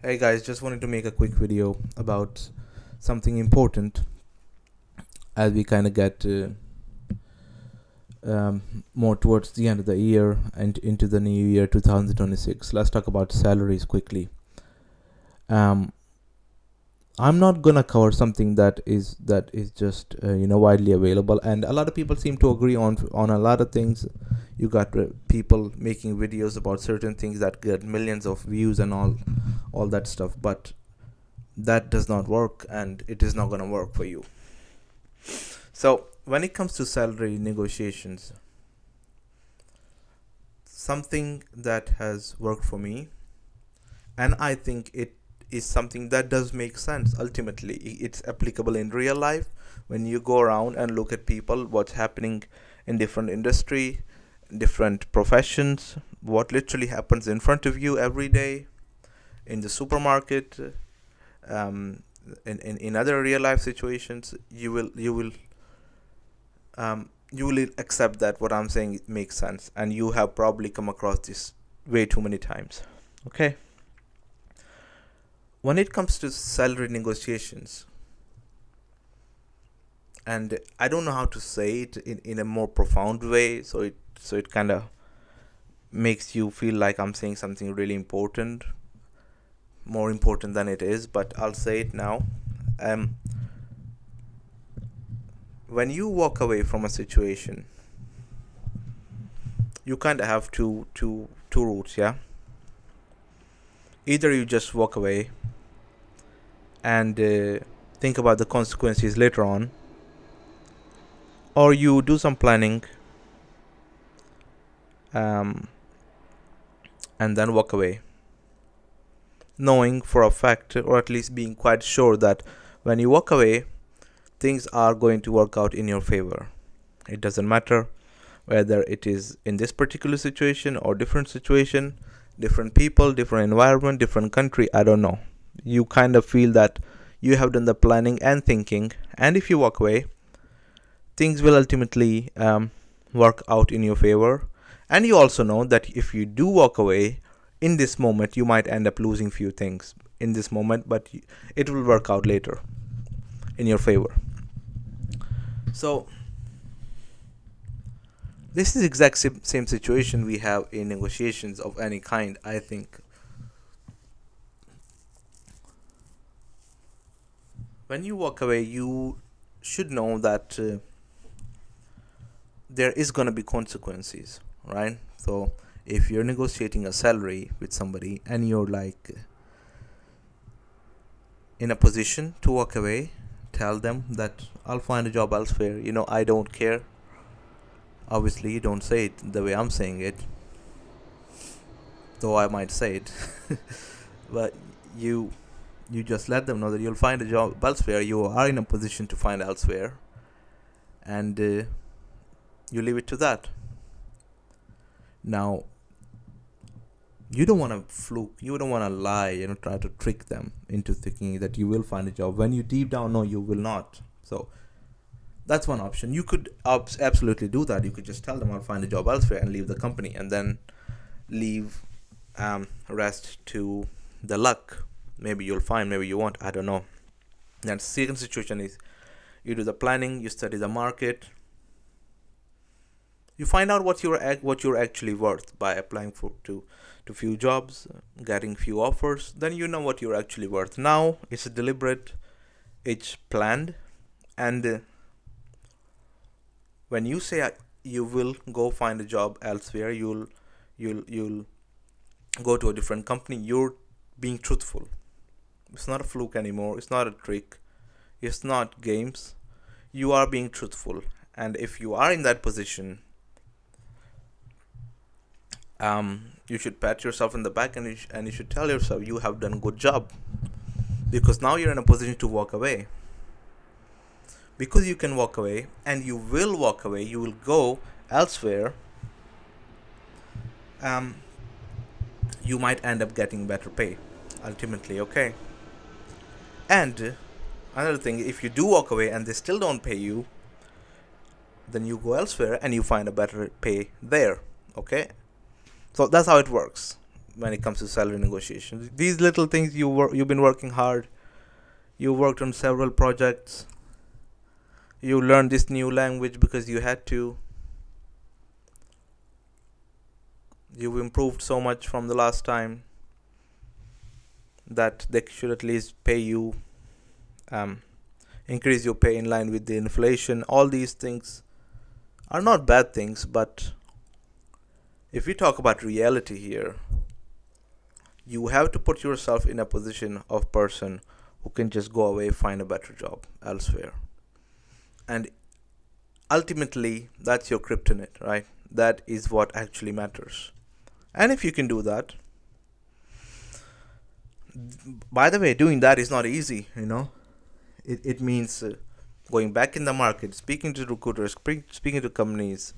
Hey guys, just wanted to make a quick video about something important as we kind of get more towards the end of the year and into the new year 2026. Let's talk about salaries quickly. Um, I'm not gonna cover something that is just widely available, and a lot of people seem to agree on a lot of things. You got people making videos about certain things that get millions of views and all that stuff, but that does not work and it is not going to work for you. So when it comes to salary negotiations, something that has worked for me, and I think it is something that does make sense. Ultimately it's applicable in real life. When you go around and look at people, what's happening in different industry, different professions, what literally happens in front of you every day in the supermarket, um, in other real life situations, you will accept that what I'm saying makes sense, and you have probably come across this way too many times. Okay, when it comes to salary negotiations, and I don't know how to say it in a more profound way, so it kind of makes you feel like I'm saying something really important, more important than it is, but I'll say it now. Um, when you walk away from a situation, you kind of have two routes, yeah. Either you just walk away and think about the consequences later on, or you do some planning, um, and then walk away, knowing for a fact, or at least being quite sure, that when you walk away, things are going to work out in your favor. It doesn't matter whether it is in this particular situation or different situation, different people, different environment, different country, I don't know. You kind of feel that you have done the planning and thinking, and if you walk away, things will ultimately work out in your favor. And you also know that if you do walk away in this moment, you might end up losing few things in this moment, but it will work out later in your favor. So this is exact same situation we have in negotiations of any kind, I think. When you walk away, you should know that there is going to be consequences, right? So if you're negotiating a salary with somebody and you're like in a position to walk away, tell them that I'll find a job elsewhere. I don't care. Obviously, you don't say it the way I'm saying it, though I might say it. But you you just let them know that you'll find a job elsewhere. You are in a position to find elsewhere, and you leave it to that. Now, you don't want to fluke. You don't want to lie. Try to trick them into thinking that you will find a job when you deep down know you will not. So that's one option. You could absolutely do that. You could just tell them I'll find a job elsewhere and leave the company, and then leave rest to the luck. Maybe you'll find, maybe you won't. I don't know. And the second situation is you do the planning, you study the market, you find out what you're actually worth by applying to few jobs, getting few offers. Then you know what you're actually worth. Now it's deliberate, it's planned, and when you say you will go find a job elsewhere, you'll go to a different company, you're being truthful. It's not a fluke anymore, it's not a trick, it's not games. You are being truthful. And if you are in that position, you should pat yourself in the back, and you should tell yourself you have done a good job, because now you're in a position to walk away. Because you can walk away, and you will walk away, you will go elsewhere. um, you might end up getting better pay ultimately, okay? And another thing, if you do walk away and they still don't pay you, then you go elsewhere and you find a better pay there, okay? So that's how it works. when it comes to salary negotiations. These little things you've been working hard. You worked on several projects. You learned this new language because you had to. You've improved so much from the last time that they should at least pay you, increase your pay in line with the inflation. All these things are not bad things, but if we talk about reality here, you have to put yourself in a position of person who can just go away, find a better job elsewhere. And ultimately, that's your kryptonite, right? That is what actually matters. And if you can do that, by the way, doing that is not easy, It means going back in the market, speaking to recruiters, speaking to companies,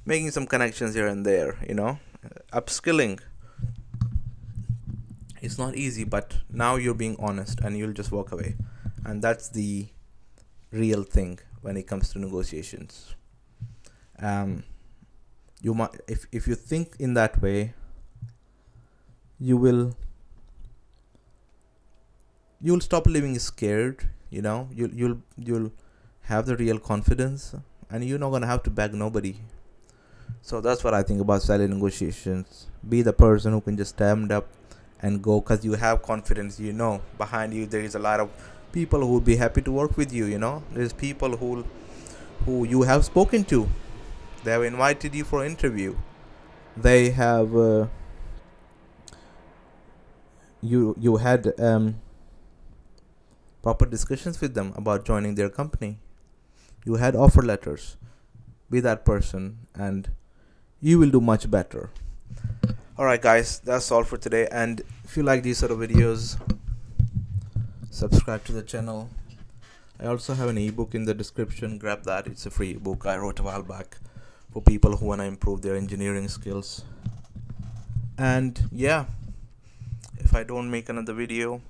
making some connections here and there, upskilling. It's not easy, but now you're being honest and you'll just walk away. And that's the real thing when it comes to negotiations. You might, if you think in that way, you'll stop living scared. You'll have the real confidence, and you're not gonna have to beg nobody. So that's what I think about salary negotiations. Be the person who can just stand up and go, because you have confidence. Behind you there is a lot of people who would be happy to work with you. There's people who you have spoken to. They have invited you for interview. They have you had proper discussions with them about joining their company. You had offer letters. Be that person and you will do much better. Alright guys, that's all for today, and if you like these sort of videos, subscribe to the channel. I also have an ebook in the description. Grab that. It's a free ebook I wrote a while back for people who want to improve their engineering skills. And yeah, if I don't make another video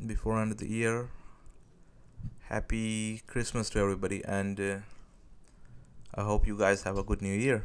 before end of the year, happy Christmas to everybody, and I hope you guys have a good new year.